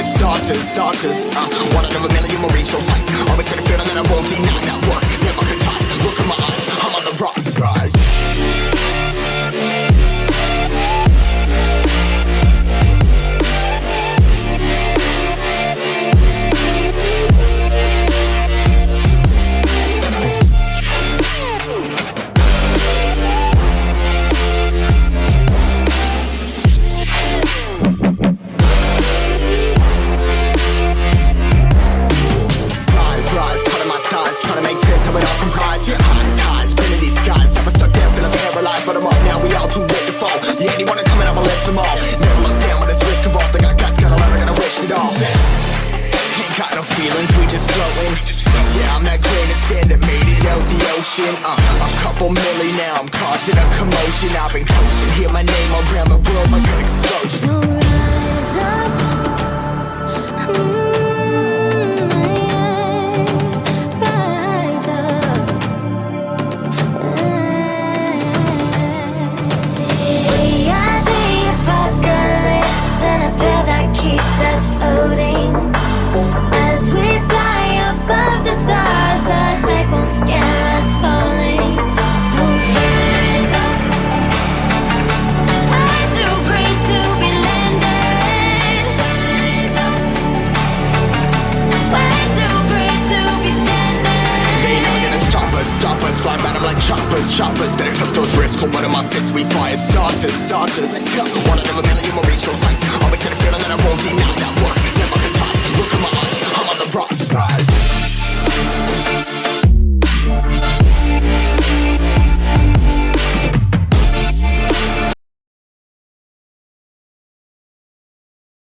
fire starters. One out of a million will reach those heights. Always gonna feel that I won't deny that what never could touch. Look in my eyes, I'm on the rocks, rise. But I'm up now, we all too late to fall. Yeah, anyone coming up, I'll lift them all. Never look down when this risk of all. They got guts, gotta learn, I gotta wish it all. Ain't got no feelings, we just floating. Yeah, I'm that grain of sand that made it out the ocean. A couple milli now, I'm causing a commotion. I've been coasting, hear my name around the world like an explosion. No rise up. Choppers, better took those risks. Hold one of my fists, we fire starters. Let's go. One out of a million,